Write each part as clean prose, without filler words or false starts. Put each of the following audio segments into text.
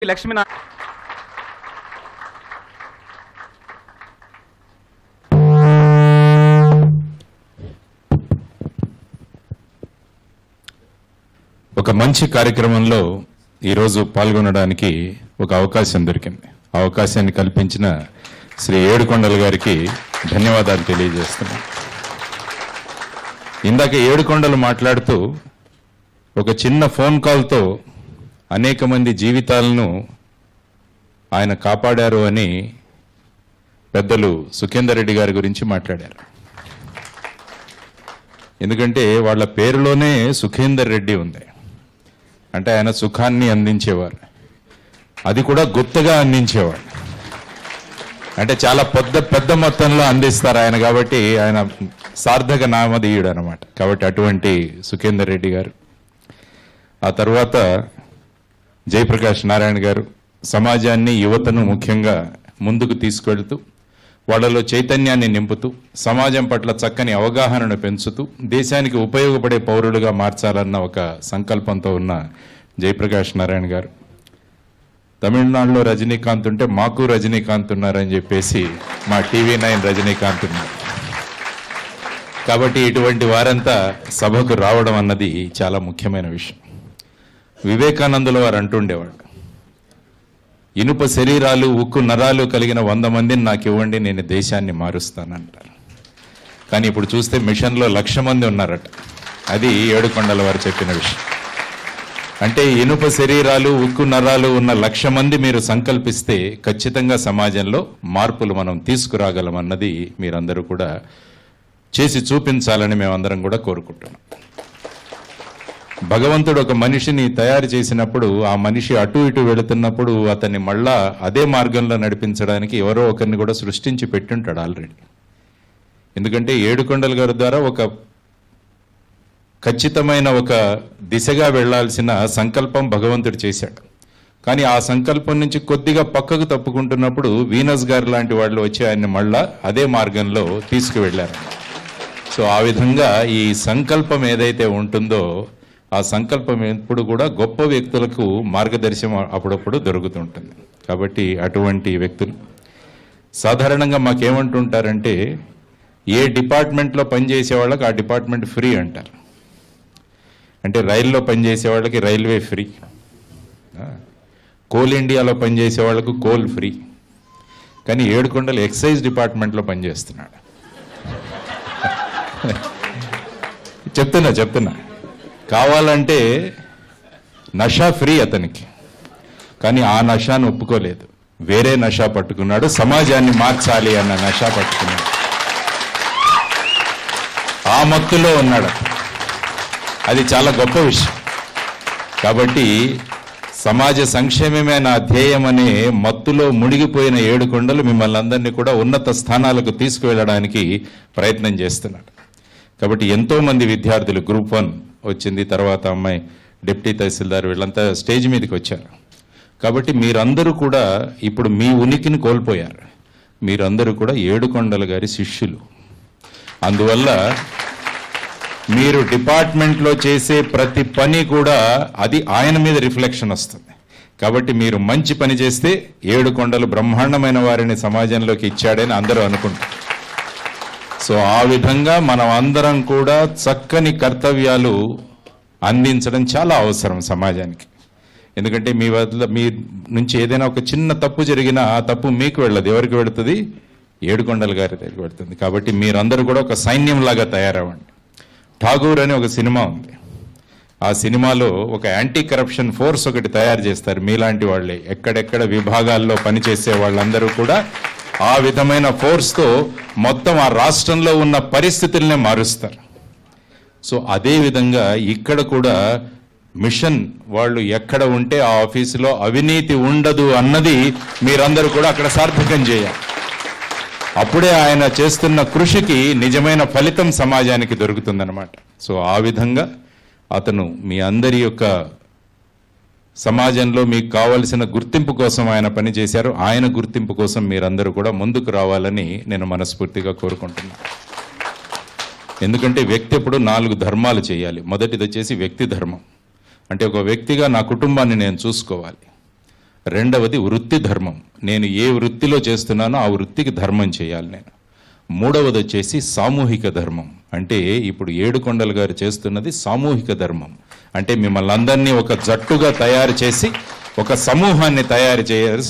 లక్ష్మీనా ఒక మంచి కార్యక్రమంలో ఈరోజు పాల్గొనడానికి ఒక అవకాశం దొరికింది. ఆ అవకాశాన్ని కల్పించిన శ్రీ ఏడుకొండల గారికి ధన్యవాదాలు తెలియజేస్తున్నాను. ఇందాక ఏడుకొండలు మాట్లాడుతూ ఒక చిన్న ఫోన్ కాల్తో అనేక మంది జీవితాలను ఆయన కాపాడారు అని పెద్దలు సుఖేందర్ రెడ్డి గారి గురించి మాట్లాడారు. ఎందుకంటే వాళ్ళ పేరులోనే సుఖేందర్ రెడ్డి ఉంది. అంటే ఆయన సుఖాన్ని అందించేవారు, అది కూడా గుత్తగా అందించేవాడు. అంటే చాలా పెద్ద మొత్తంలో అందిస్తారు ఆయన, కాబట్టి ఆయన సార్థక నామధేయుడు అనమాట. కాబట్టి అటువంటి సుఖేందర్ రెడ్డి గారు, ఆ తర్వాత జయప్రకాష్ నారాయణ గారు సమాజాన్ని, యువతను ముఖ్యంగా ముందుకు తీసుకెళ్తూ వాళ్ళలో చైతన్యాన్ని నింపుతూ సమాజం పట్ల చక్కని అవగాహనను పెంచుతూ దేశానికి ఉపయోగపడే పౌరులుగా మార్చాలన్న ఒక సంకల్పంతో ఉన్న జయప్రకాష్ నారాయణ గారు. తమిళనాడులో రజనీకాంత్ ఉంటే మాకు రజనీకాంత్ ఉన్నారని చెప్పేసి మా TV9 రజనీకాంత్ ఉన్నారు. కాబట్టి ఇటువంటి వారంతా సభకు రావడం అన్నది చాలా ముఖ్యమైన విషయం. వివేకానందుల వారు అంటుండేవాడు, ఇనుప శరీరాలు, ఉక్కు నరాలు కలిగిన 100 మందిని నాకు ఇవ్వండి, నేను దేశాన్ని మారుస్తానంటారు. కానీ ఇప్పుడు చూస్తే మిషన్లో 1,00,000 మంది ఉన్నారట. అది ఏడుకొండల వారు చెప్పిన విషయం. అంటే ఇనుప శరీరాలు, ఉక్కు నరాలు ఉన్న 1,00,000 మంది మీరు సంకల్పిస్తే ఖచ్చితంగా సమాజంలో మార్పులు మనం తీసుకురాగలమన్నది మీరందరూ కూడా చేసి చూపించాలని మేమందరం కూడా కోరుకుంటున్నాం. భగవంతుడు ఒక మనిషిని తయారు చేసినప్పుడు ఆ మనిషి అటు ఇటు వెళుతున్నప్పుడు అతన్ని మళ్ళా అదే మార్గంలో నడిపించడానికి ఎవరో ఒకరిని కూడా సృష్టించి పెట్టుంటాడు ఆల్రెడీ. ఎందుకంటే ఏడుకొండల గారి ద్వారా ఒక ఖచ్చితమైన ఒక దిశగా వెళ్లాల్సిన సంకల్పం భగవంతుడు చేశాడు. కానీ ఆ సంకల్పం నుంచి కొద్దిగా పక్కకు తప్పుకుంటున్నప్పుడు వీనస్ గారు లాంటి వాళ్ళు వచ్చి ఆయన్ని మళ్ళా అదే మార్గంలో తీసుకువెళ్ళారు. సో ఆ విధంగా ఈ సంకల్పం ఏదైతే ఉంటుందో ఆ సంకల్పం ఎప్పుడు కూడా గొప్ప వ్యక్తులకు మార్గదర్శనం అప్పుడప్పుడు దొరుకుతుంటుంది. కాబట్టి అటువంటి వ్యక్తులు సాధారణంగా మాకేమంటుంటారంటే, ఏ డిపార్ట్మెంట్లో పనిచేసే వాళ్ళకి ఆ డిపార్ట్మెంట్ ఫ్రీ అంటారు. అంటే రైల్లో పనిచేసే వాళ్ళకి రైల్వే ఫ్రీ, కోల్ ఇండియాలో పనిచేసే వాళ్ళకు కోల్ ఫ్రీ. కానీ ఏడుకొండలు ఎక్సైజ్ డిపార్ట్మెంట్లో పనిచేస్తున్నాడు. చెప్తున్నా కావాలంటే నషా ఫ్రీ అతనికి, కానీ ఆ నషాను ఒప్పుకోలేదు. వేరే నషా పట్టుకున్నాడు, సమాజాన్ని మార్చాలి అన్న నషా పట్టుకున్నాడు. ఆ మత్తులో ఉన్నాడు. అది చాలా గొప్ప విషయం. కాబట్టి సమాజ సంక్షేమమే నా ధ్యేయం అనే మత్తులో మునిగిపోయిన ఏడుకొండలు మిమ్మల్ని అందరినీ కూడా ఉన్నత స్థానాలకు తీసుకువెళ్ళడానికి ప్రయత్నం చేస్తున్నాడు. కాబట్టి ఎంతోమంది విద్యార్థులు గ్రూప్ 1 వచ్చింది, తర్వాత అమ్మాయి డిప్యూటీ తహసీల్దార్, వీళ్ళంతా స్టేజ్ మీదకి వచ్చారు. కాబట్టి మీరందరూ కూడా ఇప్పుడు మీ ఉనికిని కోల్పోయారు. మీరందరూ కూడా ఏడుకొండల గారి శిష్యులు. అందువల్ల మీరు డిపార్ట్మెంట్లో చేసే ప్రతి పని కూడా అది ఆయన మీద రిఫ్లెక్షన్ వస్తుంది. కాబట్టి మీరు మంచి పని చేస్తే ఏడుకొండలు బ్రహ్మాండమైన వారిని సమాజంలోకి ఇచ్చాడని అందరూ అనుకుంటారు. సో ఆ విధంగా మనం అందరం కూడా చక్కని కర్తవ్యాలు అందించడం చాలా అవసరం సమాజానికి. ఎందుకంటే మీ నుంచి ఏదైనా ఒక చిన్న తప్పు జరిగినా ఆ తప్పు మీకు వెళ్ళదు. ఎవరికి వెళుతుంది? ఏడుకొండల గారి దగ్గరికి వెళుతుంది. కాబట్టి మీరందరూ కూడా ఒక సైన్యంలాగా తయారవ్వండి. ఠాగూర్ అని ఒక సినిమా ఉంది. ఆ సినిమాలో ఒక యాంటీ కరప్షన్ ఫోర్స్ ఒకటి తయారు చేస్తారు. మీలాంటి వాళ్ళే ఎక్కడెక్కడ విభాగాల్లో పనిచేసే వాళ్ళందరూ కూడా ఆ విధమైన ఫోర్స్తో మొత్తం ఆ రాష్ట్రంలో ఉన్న పరిస్థితుల్నే మారుస్తారు. సో అదే విధంగా ఇక్కడ కూడా మిషన్ వాళ్ళు ఎక్కడ ఉంటే ఆ ఆఫీసులో అవినీతి ఉండదు అన్నది మీరందరూ కూడా అక్కడ సార్థకం చేయాలి. అప్పుడే ఆయన చేస్తున్న కృషికి నిజమైన ఫలితం సమాజానికి దొరుకుతుందన్నమాట. సో ఆ విధంగా అతను మీ అందరి యొక్క సమాజంలో మీకు కావలసిన గుర్తింపు కోసం ఆయన పనిచేశారు. ఆయన గుర్తింపు కోసం మీరందరూ కూడా ముందుకు రావాలని నేను మనస్ఫూర్తిగా కోరుకుంటున్నాను. ఎందుకంటే వ్యక్తి ఎప్పుడు 4 ధర్మాలు చేయాలి. మొదటిది వచ్చేసి వ్యక్తి ధర్మం. అంటే ఒక వ్యక్తిగా నా కుటుంబాన్ని నేను చూసుకోవాలి. రెండవది వృత్తి ధర్మం. నేను ఏ వృత్తిలో చేస్తున్నానో ఆ వృత్తికి ధర్మం చేయాలి నేను. మూడవది వచ్చేసి సామూహిక ధర్మం. అంటే ఇప్పుడు ఏడుకొండలు గారు చేస్తున్నది సామూహిక ధర్మం. అంటే మిమ్మల్ని అందరినీ ఒక జట్టుగా తయారు చేసి ఒక సమూహాన్ని తయారు చేయాలి,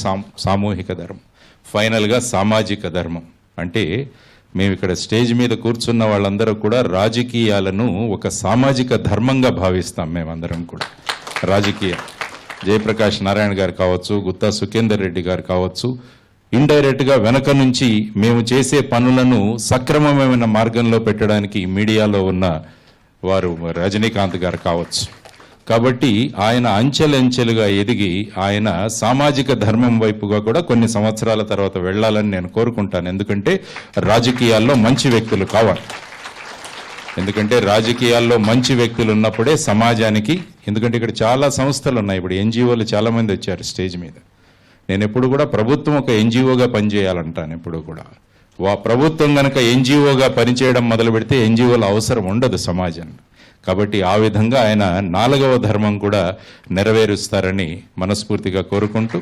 సామూహిక ధర్మం. ఫైనల్గా సామాజిక ధర్మం. అంటే మేము ఇక్కడ స్టేజ్ మీద కూర్చున్న వాళ్ళందరూ కూడా రాజకీయాలను ఒక సామాజిక ధర్మంగా భావిస్తాం. మేమందరం కూడా రాజకీయ జయప్రకాష్ నారాయణ గారు కావచ్చు, గుత్తా సుఖేందర్ రెడ్డి గారు కావచ్చు, ఇండైరెక్ట్గా వెనక నుంచి మేము చేసే పనులను సక్రమమైన మార్గంలో పెట్టడానికి మీడియాలో ఉన్న వారు రజనీకాంత్ గారు కావచ్చు. కాబట్టి ఆయన అంచెలంచెలుగా ఎదిగి ఆయన సామాజిక ధర్మం వైపుగా కూడా కొన్ని సంవత్సరాల తర్వాత వెళ్ళాలని నేను కోరుకుంటాను. ఎందుకంటే రాజకీయాల్లో మంచి వ్యక్తులు కావాలి. ఎందుకంటే రాజకీయాల్లో మంచి వ్యక్తులు ఉన్నప్పుడే సమాజానికి, ఎందుకంటే ఇక్కడ చాలా సంస్థలు ఉన్నాయి, ఇప్పుడు ఎన్జిఓలు చాలామంది వచ్చారు స్టేజ్ మీద. నేను ఎప్పుడు కూడా ప్రభుత్వం ఒక ఎన్జిఓగా పనిచేయాలంటాను. ఎప్పుడు కూడా ప్రభుత్వం కనుక ఎన్జిఓగా పనిచేయడం మొదలు పెడితే ఎన్జిఓల అవసరం ఉండదు సమాజంలో. కాబట్టి ఆ విధంగా ఆయన 4వ ధర్మం కూడా నెరవేరుస్తారని మనస్ఫూర్తిగా కోరుకుంటూ,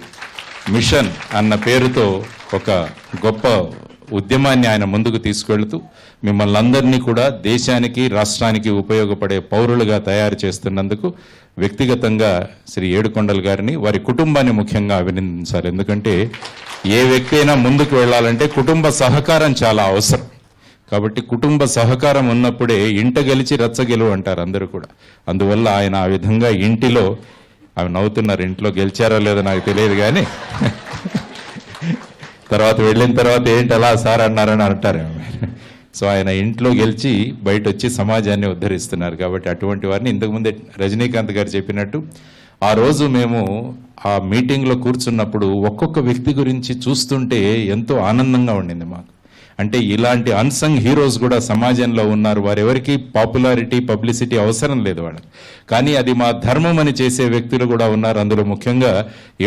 మిషన్ అన్న పేరుతో ఒక గొప్ప ఉద్యమాన్ని ఆయన ముందుకు తీసుకెళ్తూ మిమ్మల్ని అందరినీ కూడా దేశానికి రాష్ట్రానికి ఉపయోగపడే పౌరులుగా తయారు చేస్తున్నందుకు వ్యక్తిగతంగా శ్రీ ఏడుకొండలు గారిని, వారి కుటుంబాన్ని ముఖ్యంగా అభినందించాలి. ఎందుకంటే ఏ వ్యక్తి అయినా ముందుకు వెళ్ళాలంటే కుటుంబ సహకారం చాలా అవసరం. కాబట్టి కుటుంబ సహకారం ఉన్నప్పుడే ఇంట గెలిచి రచ్చగెలువు అంటారు అందరూ కూడా. అందువల్ల ఆయన ఆ విధంగా ఇంటిలో, అవి నవ్వుతున్నారు, ఇంట్లో గెలిచారో లేదో నాకు తెలియదు కానీ తర్వాత వెళ్ళిన తర్వాత ఏంటి అలా సార్ అన్నారని అంటారు. సో ఆయన ఇంట్లో గెలిచి బయట వచ్చి సమాజాన్ని ఉద్ధరిస్తున్నారు. కాబట్టి అటువంటి వారిని ఇంతకుముందే రజనీకాంత్ గారు చెప్పినట్టు ఆ రోజు మేము ఆ మీటింగ్లో కూర్చున్నప్పుడు ఒక్కొక్క వ్యక్తి గురించి చూస్తుంటే ఎంతో ఆనందంగా ఉండింది మాకు. అంటే ఇలాంటి అన్సంగ్ హీరోస్ కూడా సమాజంలో ఉన్నారు. వారెవరికి పాపులారిటీ, పబ్లిసిటీ అవసరం లేదు వాళ్ళకి, కానీ అది మా ధర్మం అని చేసే వ్యక్తులు కూడా ఉన్నారు. అందులో ముఖ్యంగా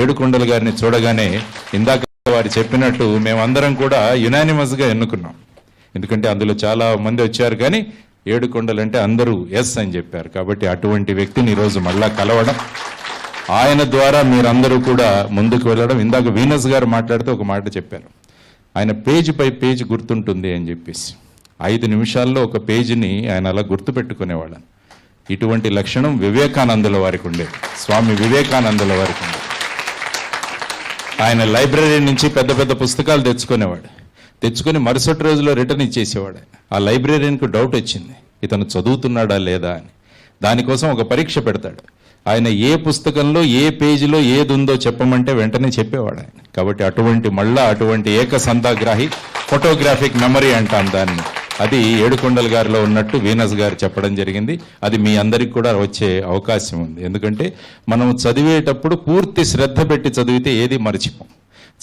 ఏడుకొండలు గారిని చూడగానే ఇందాక వారు చెప్పినట్టు మేమందరం కూడా యునానిమస్గా ఎన్నుకున్నాం. ఎందుకంటే అందులో చాలా మంది వచ్చారు కానీ ఏడుకొండలు అంటే అందరూ ఎస్ అని చెప్పారు. కాబట్టి అటువంటి వ్యక్తిని ఈరోజు మళ్ళా కలవడం, ఆయన ద్వారా మీరందరూ కూడా ముందుకు వెళ్ళడం. ఇందాక వీనస్ గారు మాట్లాడుతూ ఒక మాట చెప్పారు, ఆయన పేజీ పై పేజీ గుర్తుంటుంది అని చెప్పేసి. 5 నిమిషాల్లో ఒక పేజీని ఆయన అలా గుర్తుపెట్టుకునేవాళ్ళని. ఇటువంటి లక్షణం వివేకానందుల వారికి ఉండేది, స్వామి వివేకానందుల వారికి ఉండేది. ఆయన లైబ్రరీ నుంచి పెద్ద పెద్ద పుస్తకాలు తెచ్చుకొని మరుసటి రోజులో రిటర్న్ ఇచ్చేసేవాడు. ఆ లైబ్రరీకి డౌట్ వచ్చింది, ఇతను చదువుతున్నాడా లేదా అని. దానికోసం ఒక పరీక్ష పెడతాడు. ఆయన ఏ పుస్తకంలో ఏ పేజీలో ఏది ఉందో చెప్పమంటే వెంటనే చెప్పేవాడు ఆయన. కాబట్టి అటువంటి ఏకసంతాగ్రాహి, ఫోటోగ్రాఫిక్ మెమరీ అంటాం దాన్ని. అది ఏడుకొండలు గారిలో ఉన్నట్టు వీనస్ గారు చెప్పడం జరిగింది. అది మీ అందరికి కూడా వచ్చే అవకాశం ఉంది. ఎందుకంటే మనం చదివేటప్పుడు పూర్తి శ్రద్ధ పెట్టి చదివితే ఏది మర్చిపోం.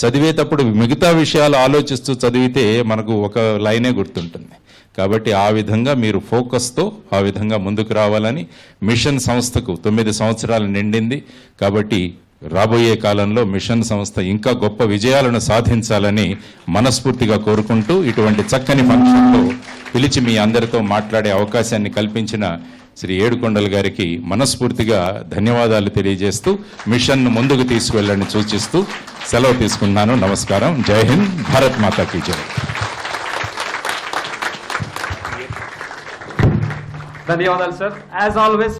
చదివేటప్పుడు మిగతా విషయాలు ఆలోచిస్తూ చదివితే మనకు ఒక లైనే గుర్తుంటుంది. కాబట్టి ఆ విధంగా మీరు ఫోకస్తో ఆ విధంగా ముందుకు రావాలని, మిషన్ సంస్థకు 9 సంవత్సరాలు నిండింది. కాబట్టి రాబోయే కాలంలో మిషన్ సంస్థ ఇంకా గొప్ప విజయాలను సాధించాలని మనస్ఫూర్తిగా కోరుకుంటూ, ఇటువంటి చక్కని ఫంక్షన్లో పిలిచి మీ అందరితో మాట్లాడే అవకాశాన్ని కల్పించిన శ్రీ ఏడుకొండలు గారికి మనస్ఫూర్తిగా ధన్యవాదాలు తెలియజేస్తూ, మిషన్ను ముందుకు తీసుకువెళ్ళని సూచిస్తూ సెలవు తీసుకున్నాను. నమస్కారం. జై హింద్. భారత్ మాతాకి జై. ధన్యవాదాలు సార్. As always